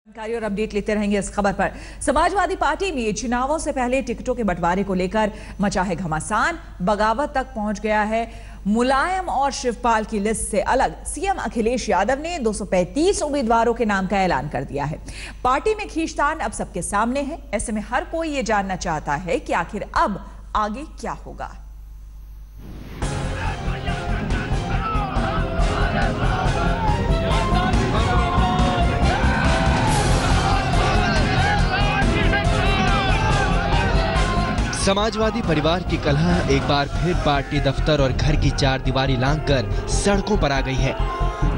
जानकारी और अपडेट लेते रहेंगे इस खबर पर। समाजवादी पार्टी में चुनावों से पहले टिकटों के बंटवारे को लेकर मचा है घमासान। बगावत तक पहुंच गया है। मुलायम और शिवपाल की लिस्ट से अलग सीएम अखिलेश यादव ने 235 उम्मीदवारों के नाम का ऐलान कर दिया है। पार्टी में खींचतान अब सबके सामने है। ऐसे में हर कोई ये जानना चाहता है कि आखिर अब आगे क्या होगा। समाजवादी परिवार की कलह एक बार फिर पार्टी दफ्तर और घर की चार दीवारी लांघकर सड़कों पर आ गई है।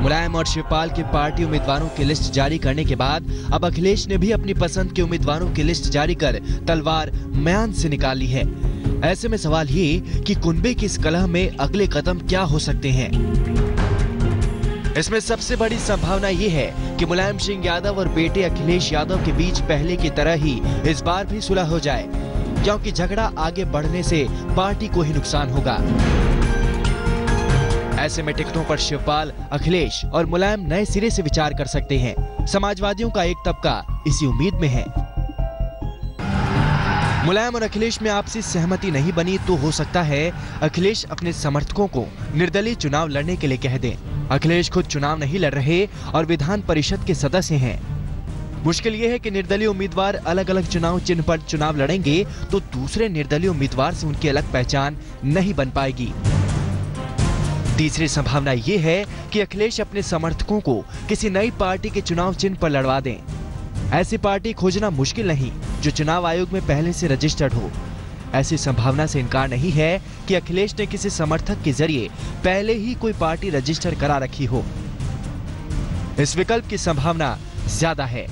मुलायम और शिवपाल के पार्टी उम्मीदवारों की लिस्ट जारी करने के बाद अब अखिलेश ने भी अपनी पसंद के उम्मीदवारों की लिस्ट जारी कर तलवार म्यान से निकाली है। ऐसे में सवाल ये कि कुनबे की इस कलह में अगले कदम क्या हो सकते हैं। इसमें सबसे बड़ी संभावना ये है कि मुलायम सिंह यादव और बेटे अखिलेश यादव के बीच पहले की तरह ही इस बार भी सुलह हो जाए, क्योंकि झगड़ा आगे बढ़ने से पार्टी को ही नुकसान होगा। ऐसे में टिकटों पर शिवपाल, अखिलेश और मुलायम नए सिरे से विचार कर सकते हैं। समाजवादियों का एक तबका इसी उम्मीद में है। मुलायम और अखिलेश में आपसी सहमति नहीं बनी तो हो सकता है अखिलेश अपने समर्थकों को निर्दलीय चुनाव लड़ने के लिए कह दें। अखिलेश खुद चुनाव नहीं लड़ रहे और विधान परिषद के सदस्य हैं। मुश्किल यह है कि निर्दलीय उम्मीदवार अलग अलग चुनाव चिन्ह पर चुनाव लड़ेंगे तो दूसरे निर्दलीय उम्मीदवार से उनकी अलग पहचान नहीं बन पाएगी। तीसरी संभावना यह है कि अखिलेश अपने समर्थकों को किसी नई पार्टी के चुनाव चिन्ह पर लड़वा दें। ऐसी पार्टी खोजना मुश्किल नहीं जो चुनाव आयोग में पहले से रजिस्टर्ड हो। ऐसी संभावना से इनकार नहीं है कि अखिलेश ने किसी समर्थक के जरिए पहले ही कोई पार्टी रजिस्टर करा रखी हो। इस विकल्प की संभावना ज्यादा है।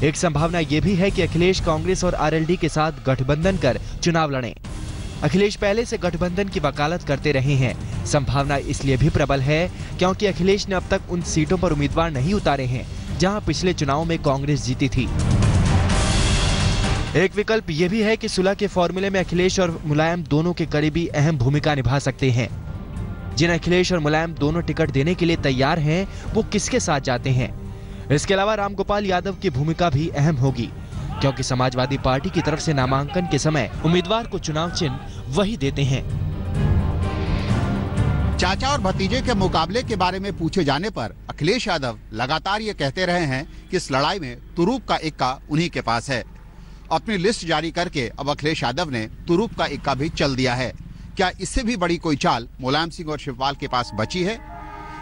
एक संभावना यह भी है कि अखिलेश कांग्रेस और आरएलडी के साथ गठबंधन कर चुनाव लड़ें। अखिलेश पहले से गठबंधन की वकालत करते रहे हैं। संभावना इसलिए भी प्रबल है क्योंकि अखिलेश ने अब तक उन सीटों पर उम्मीदवार नहीं उतारे हैं जहां पिछले चुनाव में कांग्रेस जीती थी। एक विकल्प यह भी है कि सुलह के फॉर्मूले में अखिलेश और मुलायम दोनों के करीबी अहम भूमिका निभा सकते हैं। जिन अखिलेश और मुलायम दोनों टिकट देने के लिए तैयार हैं, वो किसके साथ जाते हैं। इसके अलावा रामगोपाल यादव की भूमिका भी अहम होगी, क्योंकि समाजवादी पार्टी की तरफ से नामांकन के समय उम्मीदवार को चुनाव चिन्ह वही देते हैं। चाचा और भतीजे के मुकाबले के बारे में पूछे जाने पर अखिलेश यादव लगातार ये कहते रहे हैं कि इस लड़ाई में तुरूप का इक्का उन्हीं के पास है। अपनी लिस्ट जारी करके अब अखिलेश यादव ने तुरूप का इक्का भी चल दिया है। क्या इससे भी बड़ी कोई चाल मुलायम सिंह और शिवपाल के पास बची है?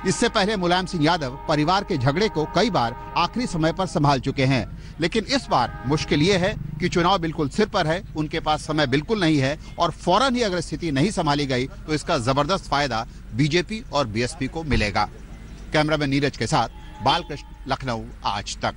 इससे पहले मुलायम सिंह यादव परिवार के झगड़े को कई बार आखिरी समय पर संभाल चुके हैं, लेकिन इस बार मुश्किल ये है कि चुनाव बिल्कुल सिर पर है, उनके पास समय बिल्कुल नहीं है और फौरन ही अगर स्थिति नहीं संभाली गई तो इसका जबरदस्त फायदा बीजेपी और बीएसपी को मिलेगा। कैमरामैन नीरज के साथ बालकृष्ण, लखनऊ, आज तक।